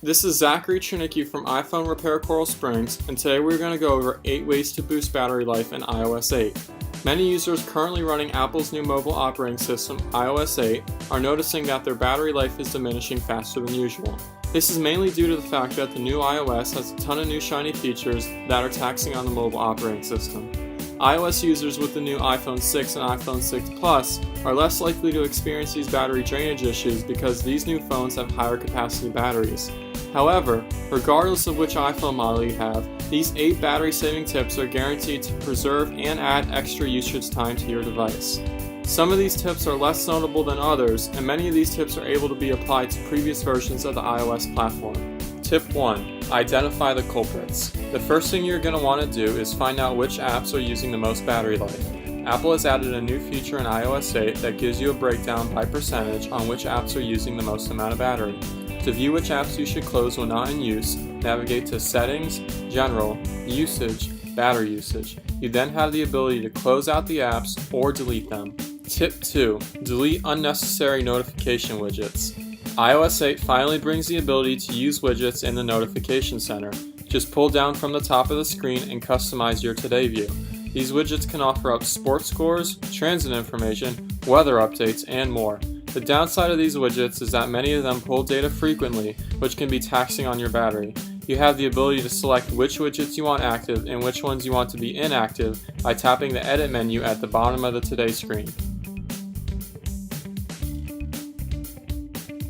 This is Zachary Chernicki from iPhone Repair Coral Springs, and today we're going to go over 8 ways to boost battery life in iOS 8. Many users currently running Apple's new mobile operating system, iOS 8, are noticing that their battery life is diminishing faster than usual. This is mainly due to the fact that the new iOS has a ton of new shiny features that are taxing on the mobile operating system. iOS users with the new iPhone 6 and iPhone 6 Plus are less likely to experience these battery drainage issues because these new phones have higher capacity batteries. However, regardless of which iPhone model you have, these 8 battery saving tips are guaranteed to preserve and add extra usage time to your device. Some of these tips are less notable than others, and many of these tips are able to be applied to previous versions of the iOS platform. Tip 1. Identify the culprits. The first thing you're going to want to do is find out which apps are using the most battery life. Apple has added a new feature in iOS 8 that gives you a breakdown by percentage on which apps are using the most amount of battery. To view which apps you should close when not in use, navigate to Settings, General, Usage, Battery Usage. You then have the ability to close out the apps or delete them. Tip 2. Delete unnecessary notification widgets. iOS 8 finally brings the ability to use widgets in the notification center. Just pull down from the top of the screen and customize your Today view. These widgets can offer up sports scores, transit information, weather updates, and more. The downside of these widgets is that many of them pull data frequently, which can be taxing on your battery. You have the ability to select which widgets you want active and which ones you want to be inactive by tapping the Edit menu at the bottom of the Today screen.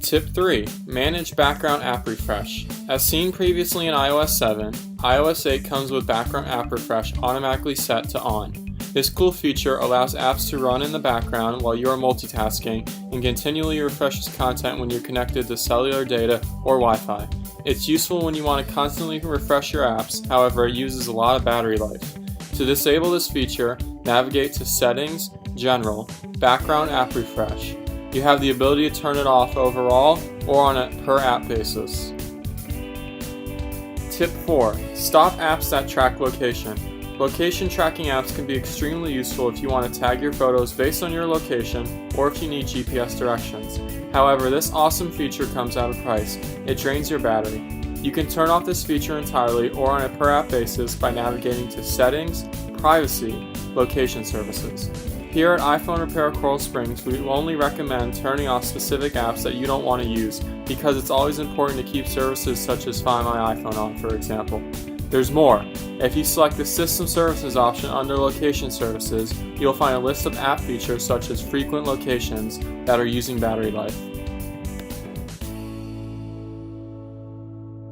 Tip 3. Manage background app refresh. As seen previously in iOS 7, iOS 8 comes with background app refresh automatically set to on. This cool feature allows apps to run in the background while you are multitasking and continually refreshes content when you're connected to cellular data or Wi-Fi. It's useful when you want to constantly refresh your apps, however it uses a lot of battery life. To disable this feature, navigate to Settings, General, Background App Refresh. You have the ability to turn it off overall or on a per app basis. Tip 4. Stop apps that track location. Location tracking apps can be extremely useful if you want to tag your photos based on your location or if you need GPS directions. However, this awesome feature comes at a price. It drains your battery. You can turn off this feature entirely or on a per app basis by navigating to Settings, Privacy, Location Services. Here at iPhone Repair Coral Springs, we only recommend turning off specific apps that you don't want to use because it's always important to keep services such as Find My iPhone on, for example. There's more. If you select the System Services option under Location Services, you'll find a list of app features such as frequent locations that are using battery life.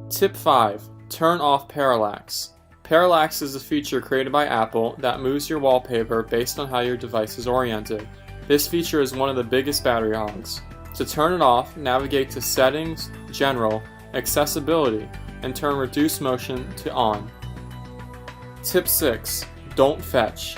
Tip 5. Turn off Parallax. Parallax is a feature created by Apple that moves your wallpaper based on how your device is oriented. This feature is one of the biggest battery hogs. To turn it off, navigate to Settings, General, Accessibility, and turn Reduce Motion to On. Tip 6. Don't fetch.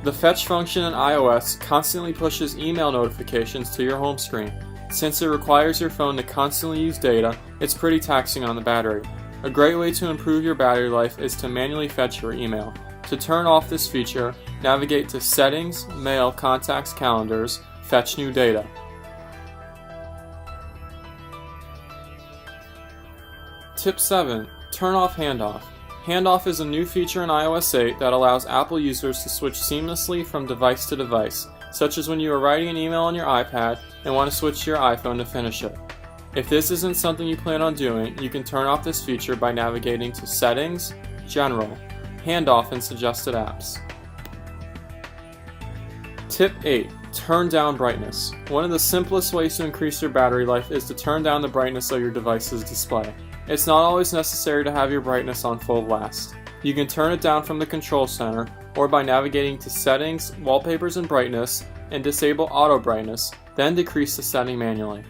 The fetch function in iOS constantly pushes email notifications to your home screen. Since it requires your phone to constantly use data, it's pretty taxing on the battery. A great way to improve your battery life is to manually fetch your email. To turn off this feature, navigate to Settings, Mail, Contacts, Calendars, Fetch New Data. Tip 7. Turn off Handoff. Handoff is a new feature in iOS 8 that allows Apple users to switch seamlessly from device to device, such as when you are writing an email on your iPad and want to switch to your iPhone to finish it. If this isn't something you plan on doing, you can turn off this feature by navigating to Settings, General, Handoff, and Suggested Apps. Tip 8. Turn down brightness. One of the simplest ways to increase your battery life is to turn down the brightness of your device's display. It's not always necessary to have your brightness on full blast. You can turn it down from the control center or by navigating to Settings, Wallpapers and Brightness, and disable Auto Brightness, then decrease the setting manually.